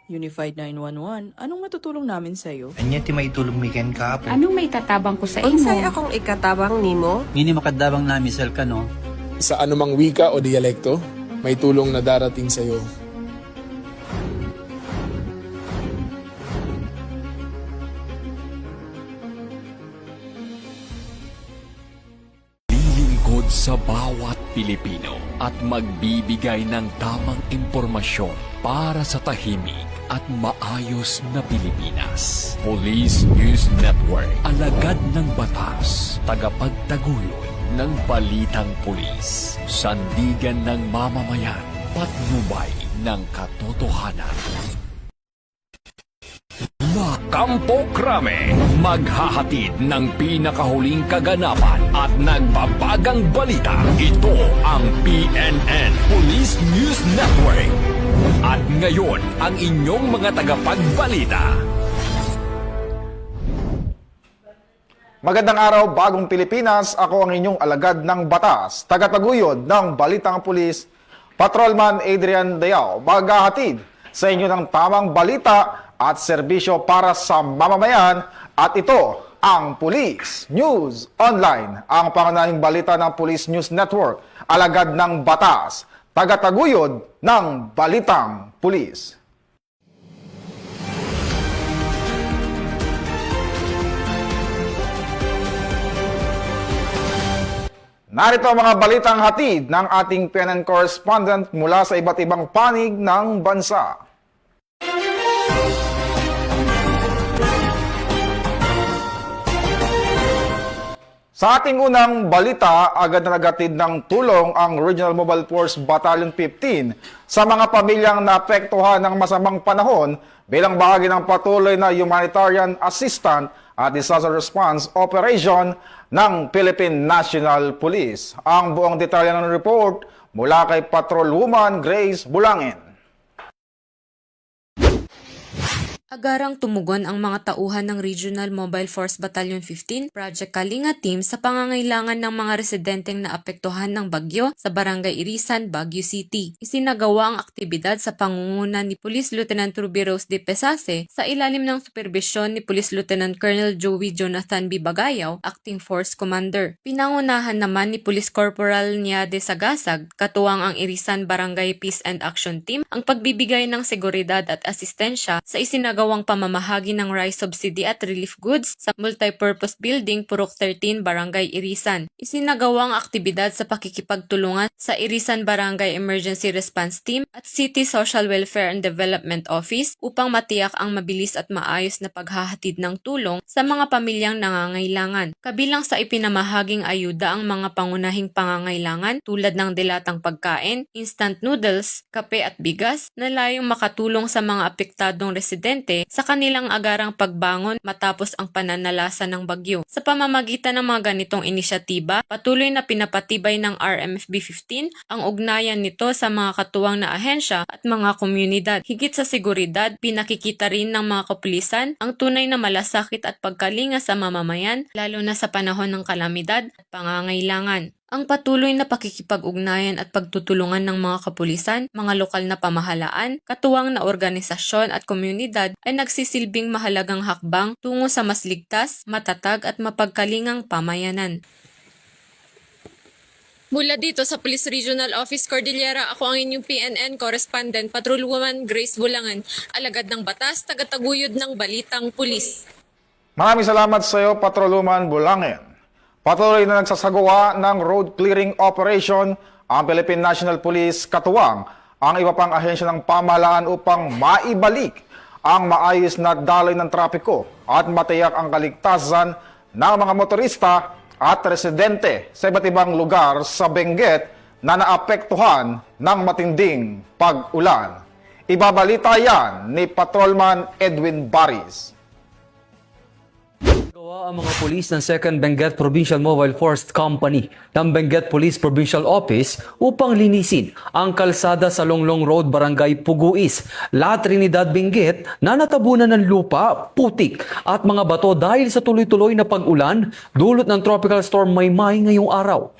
Unified 911, anong matutulong namin sa'yo? Anya ti maitulong miken ka po. Anong may tatabang ko sa imo? Unsay akong ikatabang nimo? Ngini makadabang namisal ka no? Sa anumang wika o dialekto, may tulong na darating sa iyo. Lilingkod sa bawat Pilipino at magbibigay ng tamang impormasyon para sa tahimik at maayos na Pilipinas. Police News Network, alagad ng batas, tagapagtaguyod ng balitang pulis, sandigan ng mamamayan, patnubay ng katotohanan. La Campo Crame, maghahatid ng pinakahuling kaganapan at nagbabagang balita. Ito ang PNN Police News Network. At ngayon, ang inyong mga tagapagbalita. Magandang araw, bagong Pilipinas. Ako ang inyong alagad ng batas, tagataguyod ng Balitang Pulis, Patrolman Adrian Dayao, maghahatid sa inyo ng tamang balita at serbisyo para sa mamamayan, at ito ang Police News Online, ang pangunahing balita ng Police News Network, alagad ng batas, tagataguyod ng Balitang Pulis. Narito ang mga balitang hatid ng ating PNN correspondent mula sa iba't ibang panig ng bansa. Sa ating unang balita, agad na nagatid ng tulong ang Regional Mobile Force Battalion 15 sa mga pamilyang naapektuhan ng masamang panahon bilang bahagi ng patuloy na humanitarian assistance at disaster response operation ng Philippine National Police. Ang buong detalye ng report mula kay Patrolwoman Grace Bulangin. Agarang tumugon ang mga tauhan ng Regional Mobile Force Battalion 15 Project Kalinga Team sa pangangailangan ng mga residenteng naapektuhan ng bagyo sa Barangay Irisan, Baguio City. Isinagawa ang aktibidad sa pangunguna ni Police Lieutenant Ruby Rose de Pesase sa ilalim ng superbisyon ni Police Lieutenant Colonel Joey Jonathan B. Bagayaw, Acting Force Commander. Pinangunahan naman ni Police Corporal Nia de Sagasag, katuwang ang Irisan Barangay Peace and Action Team, ang pagbibigay ng seguridad at asistensya sa isinagawang pamamahagi ng rice subsidy at relief goods sa multipurpose building Purok 13 Barangay Irisan. Isinagawang aktibidad sa pakikipagtulungan sa Irisan Barangay Emergency Response Team at City Social Welfare and Development Office upang matiyak ang mabilis at maayos na paghahatid ng tulong sa mga pamilyang nangangailangan. Kabilang sa ipinamahaging ayuda ang mga pangunahing pangangailangan tulad ng dilatang pagkain, instant noodles, kape at bigas na layong makatulong sa mga apektadong residente sa kanilang agarang pagbangon matapos ang pananalasa ng bagyo. Sa pamamagitan ng mga ganitong inisyatiba, patuloy na pinapatibay ng RMFB 15 ang ugnayan nito sa mga katuwang na ahensya at mga komunidad. Higit sa seguridad, pinakikita rin ng mga kapulisan ang tunay na malasakit at pagkalinga sa mamamayan, lalo na sa panahon ng kalamidad at pangangailangan. Ang patuloy na pakikipag-ugnayan at pagtutulungan ng mga kapulisan, mga lokal na pamahalaan, katuwang na organisasyon at komunidad ay nagsisilbing mahalagang hakbang tungo sa mas ligtas, matatag at mapagkalingang pamayanan. Mula dito sa Police Regional Office Cordillera, ako ang inyong PNN correspondent, Patrolwoman Grace Bulangan, alagad ng batas, tagataguyod ng balitang pulis. Maraming salamat sa iyo, Patrolwoman Bulangin. Patuloy na nagsasagawa ng road clearing operation ang Philippine National Police katuwang ang iba pang ahensya ng pamahalaan upang maibalik ang maayos na daloy ng trapiko at matiyak ang kaligtasan ng mga motorista at residente sa iba't ibang lugar sa Benguet na naapektuhan ng matinding pag-ulan. Ibabalita yan ni Patrolman Edwin Baris. Gawa ang mga pulis ng 2nd Benguet Provincial Mobile Force Company ng Benguet Police Provincial Office upang linisin ang kalsada sa Longlong Road, Barangay Puguis, La Trinidad, Benguet na natabunan ng lupa, putik at mga bato dahil sa tuloy-tuloy na pag-ulan dulot ng Tropical Storm Maymay ngayong araw.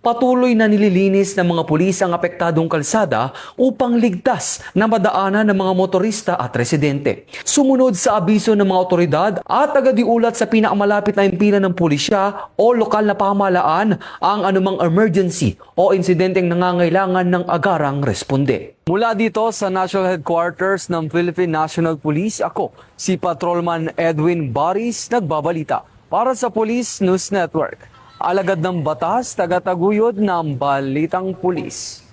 Patuloy na nililinis ng mga pulis ang apektadong kalsada upang ligtas na madaanan ng mga motorista at residente. Sumunod sa abiso ng mga otoridad at agad-iulat sa pinakamalapit na impila ng pulisya o lokal na pamahalaan ang anumang emergency o insidenteng nangangailangan ng agarang responde. Mula dito sa National Headquarters ng Philippine National Police, ako si Patrolman Edwin Baris, nagbabalita para sa Police News Network. Alagad ng batas, tagataguyod ng Balitang Pulis.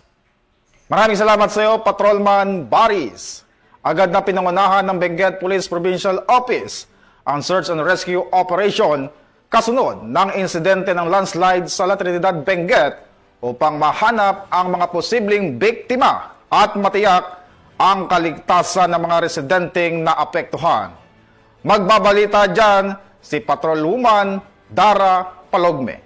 Maraming salamat sa iyo, Patrolman Baris. Agad na pinangunahan ng Benguet Police Provincial Office ang search and rescue operation kasunod ng insidente ng landslide sa La Trinidad, Benguet upang mahanap ang mga posibleng biktima at matiyak ang kaligtasan ng mga residenteng naapektuhan. Magbabalita dyan si Patrolwoman Dara Palogme.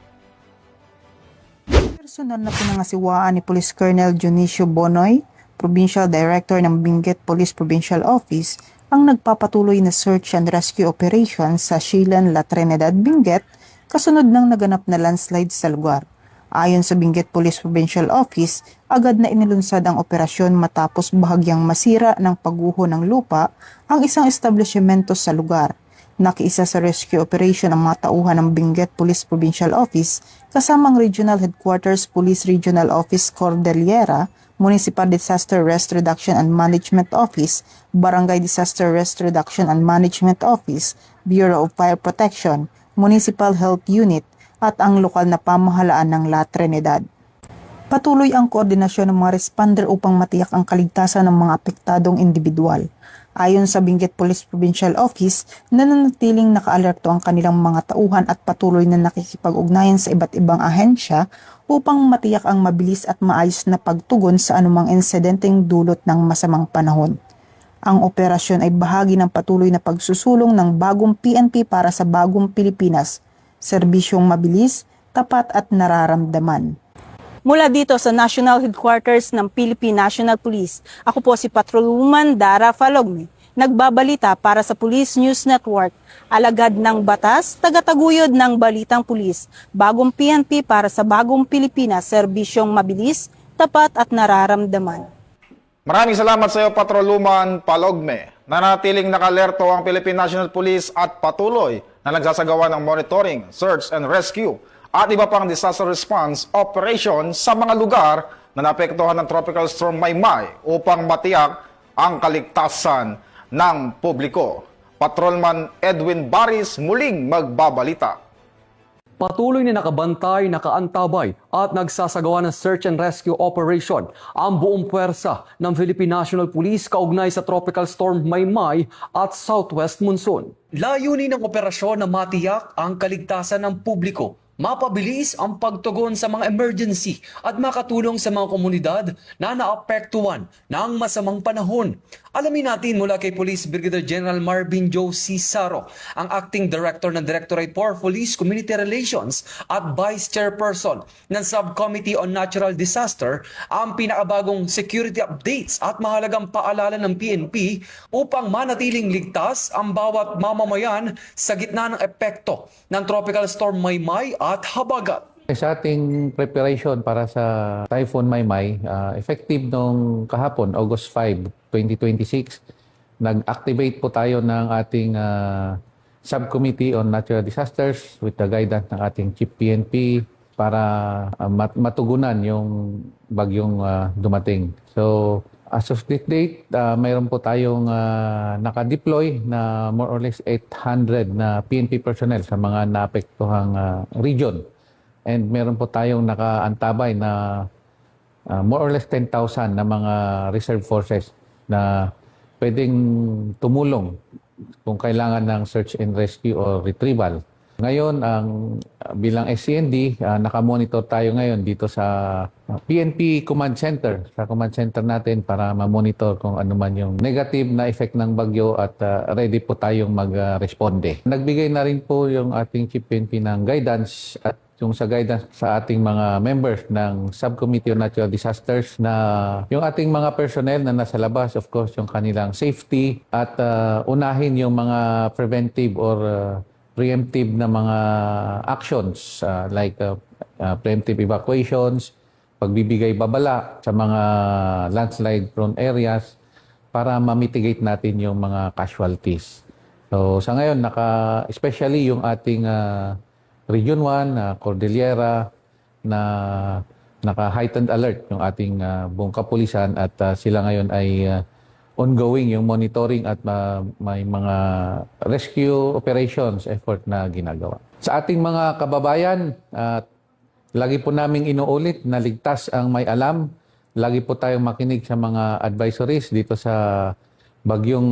Personal na pinangasiwaan ni Police Colonel Dionisio Bonoy, Provincial Director ng Benguet Police Provincial Office, ang nagpapatuloy na search and rescue operation sa Shilan, La Trinidad, Benguet, kasunod ng naganap na landslide sa lugar. Ayon sa Benguet Police Provincial Office, agad na inilunsad ang operasyon matapos bahagyang masira ng pagguho ng lupa ang isang establishmento sa lugar. Nakiisa sa rescue operation ang mga tauhan ng Benguet Police Provincial Office kasamang Regional Headquarters Police Regional Office Cordillera, Municipal Disaster Risk Reduction and Management Office, Barangay Disaster Risk Reduction and Management Office, Bureau of Fire Protection, Municipal Health Unit at ang lokal na pamahalaan ng La Trinidad. Patuloy ang koordinasyon ng mga responder upang matiyak ang kaligtasan ng mga apektadong individual. Ayon sa Benguet Police Provincial Office, nananatiling nakaalerto ang kanilang mga tauhan at patuloy na nakikipag-ugnayan sa iba't ibang ahensya upang matiyak ang mabilis at maayos na pagtugon sa anumang insidenteng dulot ng masamang panahon. Ang operasyon ay bahagi ng patuloy na pagsusulong ng bagong PNP para sa bagong Pilipinas, serbisyong mabilis, tapat at nararamdaman. Mula dito sa National Headquarters ng Philippine National Police, ako po si Patrolwoman Dara Palogme, nagbabalita para sa Police News Network, alagad ng batas, tagataguyod ng Balitang Pulis, bagong PNP para sa bagong Pilipinas, serbisyong mabilis, tapat at nararamdaman. Maraming salamat sa iyo, Patrolwoman Palogme. Nanatiling nakalerto ang Philippine National Police at patuloy na nagsasagawa ng monitoring, search and rescue at iba pang disaster response operation sa mga lugar na naapektuhan ng Tropical Storm Maymay upang matiyak ang kaligtasan ng publiko. Patrolman Edwin Baris muling magbabalita. Patuloy na nakabantay, nakaantabay at nagsasagawa ng search and rescue operation ang buong puwersa ng Philippine National Police kaugnay sa Tropical Storm Maymay at Southwest Monsoon. Layunin ng operasyon na matiyak ang kaligtasan ng publiko, mapabilis ang pagtugon sa mga emergency at makatulong sa mga komunidad na naapektuhan ng masamang panahon. Alamin natin mula kay Police Brigadier General Marvin Joe C. Saro, ang Acting Director ng Directorate for Police Community Relations at Vice Chairperson ng Subcommittee on Natural Disaster, ang pinakabagong security updates at mahalagang paalala ng PNP upang manatiling ligtas ang bawat mamamayan sa gitna ng epekto ng Tropical Storm Maymay at Habagat. Sa ating preparation para sa Typhoon Maymay, effective nung kahapon, August 5, 2026, nag-activate po tayo ng ating Subcommittee on Natural Disasters with the guidance ng ating Chief PNP para matugunan yung bagyong dumating. So, as of this date, mayroon po tayong nakadeploy na more or less 800 na PNP personnel sa mga naapektuhang region. And meron po tayong nakaantabay na more or less 10,000 na mga reserve forces na pwedeng tumulong kung kailangan ng search and rescue or retrieval. Ngayon, bilang SCND, nakamonitor tayo ngayon dito sa PNP Command Center, sa command center natin para ma-monitor kung ano man yung negative na effect ng bagyo at ready po tayong mag-responde. Nagbigay na rin po yung ating Chief PNP ng guidance at yung sa guidance sa ating mga members ng Subcommittee on Natural Disasters na yung ating mga personnel na nasa labas, of course, yung kanilang safety at unahin yung mga preventive or preemptive na mga actions like preemptive evacuations, pagbibigay babala sa mga landslide-prone areas para ma-mitigate natin yung mga casualties. So sa ngayon, especially yung ating Region 1, Cordillera, na naka-heightened alert yung ating buong kapulisan at sila ngayon ay ongoing yung monitoring at may mga rescue operations effort na ginagawa. Sa ating mga kababayan, lagi po naming inuulit na ligtas ang may alam. Lagi po tayong makinig sa mga advisories dito sa bagyong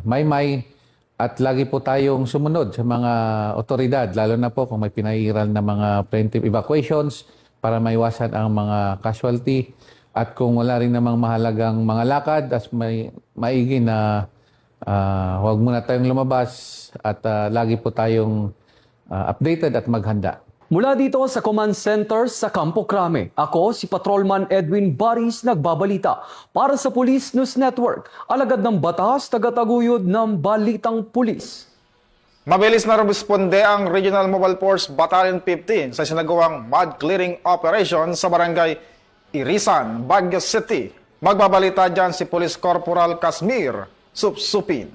Maymay. At lagi po tayong sumunod sa mga otoridad, lalo na po kung may pinairal na mga preemptive evacuations para maiwasan ang mga casualty. At kung wala rin namang mahalagang mga lakad, as maigi na huwag muna tayong lumabas at lagi po tayong updated at maghanda. Mula dito sa Command Center sa Campo Crame, ako si Patrolman Edwin Baris nagbabalita para sa Police News Network, alagad ng batas, tagataguyod ng Balitang Pulis. Mabilis na rumisponde ang Regional Mobile Force Battalion 15 sa sinagawang mud clearing operation sa barangay Irisan, Baguio City. Magbabalita dyan si Police Corporal Casmir Supsupin.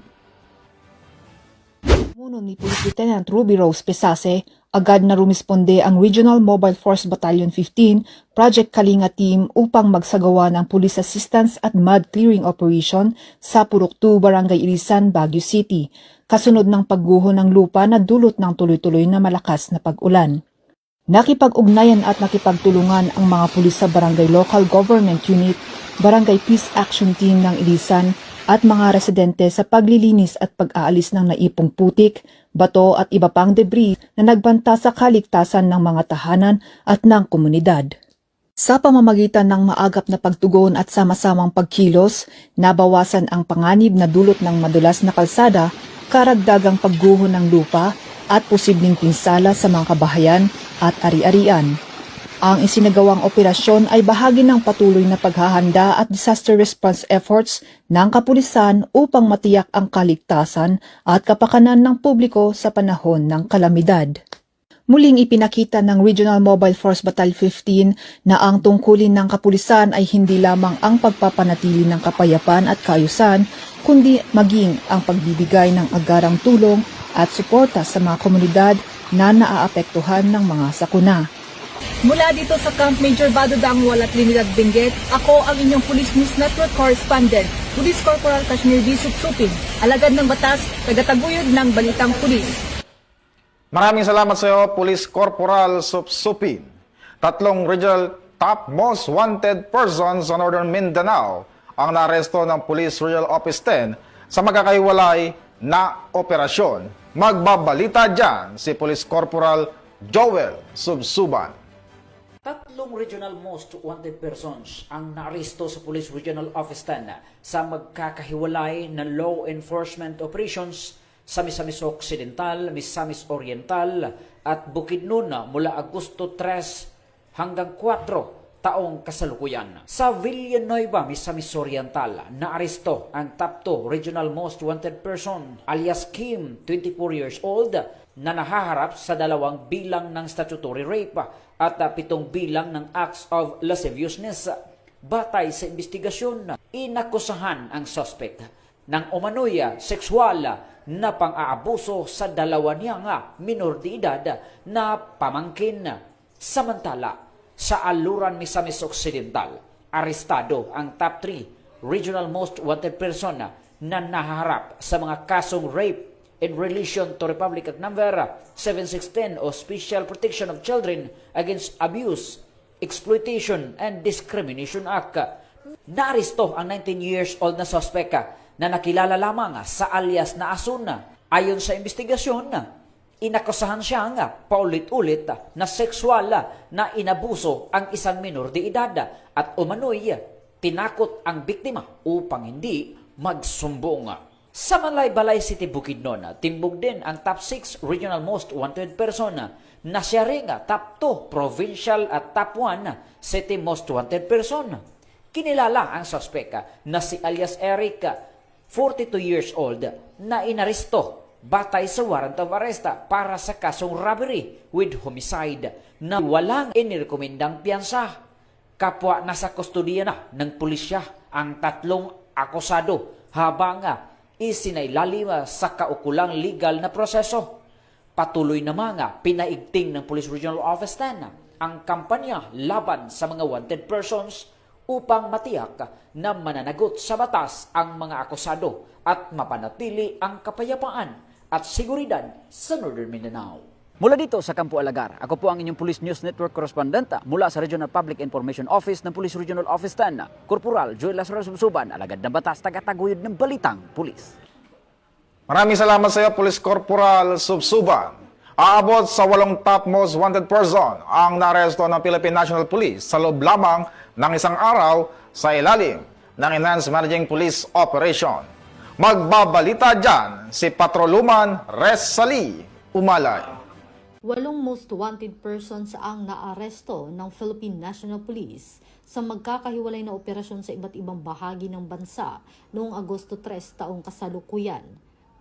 Muno ni Police Lieutenant Ruby Rose Pesase, agad na rumisponde ang Regional Mobile Force Battalion 15 Project Kalinga Team upang magsagawa ng police assistance at mud clearing operation sa Purok 2, Barangay Irisan, Baguio City, kasunod ng pagguho ng lupa na dulot ng tuloy-tuloy na malakas na pag-ulan. Nakipag-ugnayan at nakipagtulungan ang mga pulis sa Barangay Local Government Unit, Barangay Peace Action Team ng Irisan at mga residente sa paglilinis at pag-aalis ng naipong putik, bato at iba pang debris na nagbanta sa kaligtasan ng mga tahanan at ng komunidad. Sa pamamagitan ng maagap na pagtugon at sama-samang pagkilos, nabawasan ang panganib na dulot ng madulas na kalsada, karagdagang pagguho ng lupa at posibleng pinsala sa mga kabahayan at ari-arian. Ang isinagawang operasyon ay bahagi ng patuloy na paghahanda at disaster response efforts ng kapulisan upang matiyak ang kaligtasan at kapakanan ng publiko sa panahon ng kalamidad. Muling ipinakita ng Regional Mobile Force Battalion 15 na ang tungkulin ng kapulisan ay hindi lamang ang pagpapanatili ng kapayapaan at kaayusan, kundi maging ang pagbibigay ng agarang tulong at suporta sa mga komunidad na naaapektuhan ng mga sakuna. Mula dito sa Camp Major Badodang Wala Trinidad Benguet, ako ang inyong Police News Network Correspondent, Police Corporal Kashmir B. Supsupin, alagad ng batas, tagataguyod ng Balitang Pulis. Maraming salamat sa iyo, Police Corporal Supsupin. 3 regional top most wanted persons sa Northern Mindanao ang naaresto ng Police Regional Office 10 sa magkakaiwalay na operasyon. Magbabalita dyan si Police Corporal Joel Subsuban. 3 regional most wanted persons ang naaresto sa Police Regional Office 10 sa magkakahiwalay na law enforcement operations sa Misamis Occidental, Misamis Oriental at Bukidnon mula Agosto 3 hanggang 4 taong kasalukuyan. Sa Villanueva, Misamis Oriental, naaresto ang top 2 regional most wanted person alias Kim, 24 years old, na nahaharap sa 2 bilang ng statutory rape at 7 bilang ng acts of lasciviousness. Batay sa investigasyon, inakusahan ang suspect ng umano'y sexual na pang-aabuso sa 2 niyang minor de edad na pamangkin. Samantala, sa Aluran, Misamis Occidental, arestado ang top 3 regional most wanted person na nahaharap sa mga kasong rape in relation to Republic Act Number 7610 o Special Protection of Children Against Abuse, Exploitation, and Discrimination Act. Naaresto ang 19 years old na suspect na nakilala lamang sa alias na Asun. Ayon sa investigasyon, inakusahan siya paulit-ulit na sexual na inabuso ang isang minor de edad at umano'y tinakot ang biktima upang hindi magsumbong. Sa Malay-Balay City, Bukidnon, timbog din ang top 6 regional most wanted person na siya rin top 2 provincial at top 1 city most wanted person. Kinilala ang suspect na si alias Eric, 42 years old, na inaresto batay sa warrant of arrest para sa kasong robbery with homicide na walang inirekomendang piyansa. Kapwa nasa kustodiya na ng pulisya ang tatlong akusado habang isinailalim sa kaukulang legal na proseso. Patuloy naman pinaigting ng Police Regional Office 10 ang kampanya laban sa mga wanted persons upang matiyak na mananagot sa batas ang mga akusado at mapanatili ang kapayapaan at seguridad sa Northern Mindanao. Mula dito sa Campo Alagar, ako po ang inyong Police News Network correspondent mula sa Regional Public Information Office ng Police Regional Office 10, Corporal Joel Lazaro Subsuban, alagad ng batas, tagataguyod ng Balitang Pulis. Maraming salamat sa iyo, Police Corporal Subsuban. Aabot sa 8 top most wanted person ang naaresto ng Philippine National Police sa loob lamang ng isang araw sa ilalim ng Enhanced Managing Police Operation. Magbabalita dyan si Patroluman Res Sali Umalay. 8 most wanted persons ang naaresto ng Philippine National Police sa magkakahiwalay na operasyon sa iba't ibang bahagi ng bansa noong Agosto 3 taong kasalukuyan.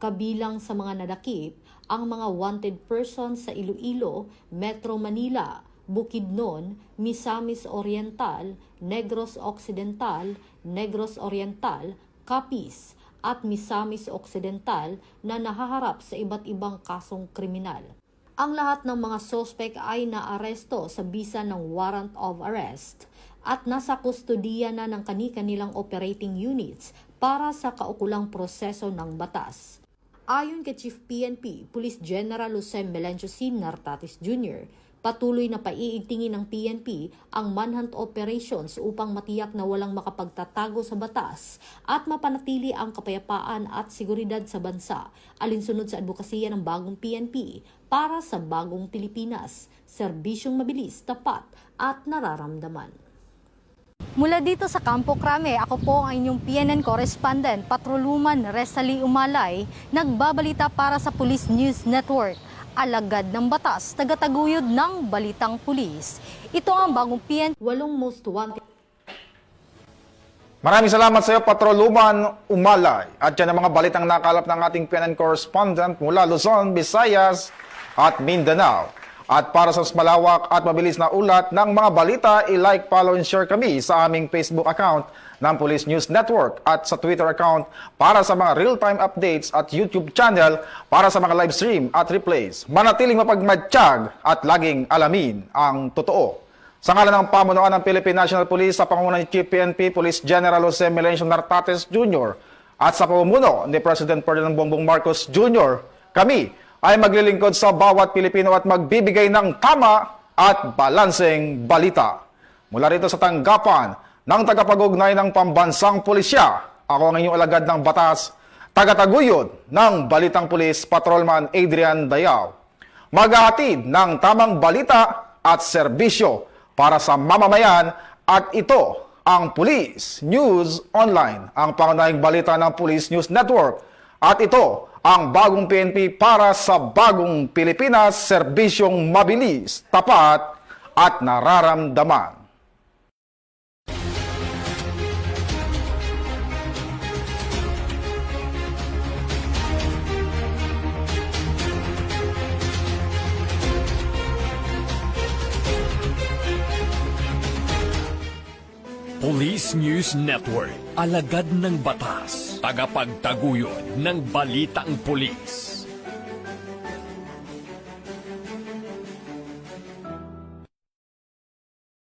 Kabilang sa mga nadakip ang mga wanted persons sa Iloilo, Metro Manila, Bukidnon, Misamis Oriental, Negros Occidental, Negros Oriental, Capiz, at Misamis Occidental na nahaharap sa iba't ibang kasong kriminal. Ang lahat ng mga sospek ay naaresto sa bisa ng warrant of arrest at nasa kustodiya na ng kani-kanilang operating units para sa kaukulang proseso ng batas. Ayon kay Chief PNP, Police General Jose Melencio C. Nartatis Jr., patuloy na paiigtingin ng PNP ang manhunt operations upang matiyak na walang makapagtatago sa batas at mapanatili ang kapayapaan at seguridad sa bansa, alinsunod sa advokasya ng bagong PNP para sa bagong Pilipinas, serbisyong mabilis, tapat at nararamdaman. Mula dito sa Campo Crame, ako po ang inyong PNN correspondent, Patroluman Res Sali Umalay, nagbabalita para sa Police News Network. Alagad ng batas, tagataguyod ng Balitang Pulis. Ito ang bagong PNP. 8 most wanted. Maraming salamat sa iyo, Patroluman Umalay. At yan ang mga balitang nakalap ng ating PNN correspondent mula Luzon, Visayas at Mindanao. At para sa mas malawak at mabilis na ulat ng mga balita, i-like, follow, and share kami sa aming Facebook account ng Police News Network at sa Twitter account para sa mga real-time updates at YouTube channel para sa mga live stream at replays. Manatiling mapagmatsyag at laging alamin ang totoo. Sa ngalan ng pamunuan ng Philippine National Police sa pangunguna ni Chief PNP Police General Jose Melencio Nartatis Jr. at sa pamumuno ni President Ferdinand Bongbong Marcos Jr., kami ay maglilingkod sa bawat Pilipino at magbibigay ng tama at balanseng balita. Mula rito sa tanggapan ng tagapag-ugnay ng Pambansang Pulisya, ako ang inyong alagad ng batas, tagataguyod ng Balitang Pulis, Patrolman Adrian Dayao. Maghahatid ng tamang balita at serbisyo para sa mamamayan at ito ang Police News Online, ang pangunahing balita ng Police News Network. At ito ang bagong PNP para sa bagong Pilipinas, serbisyong mabilis, tapat at nararamdaman. Police News Network, alagad ng batas, tagapagtaguyod ng Balitang Pulis.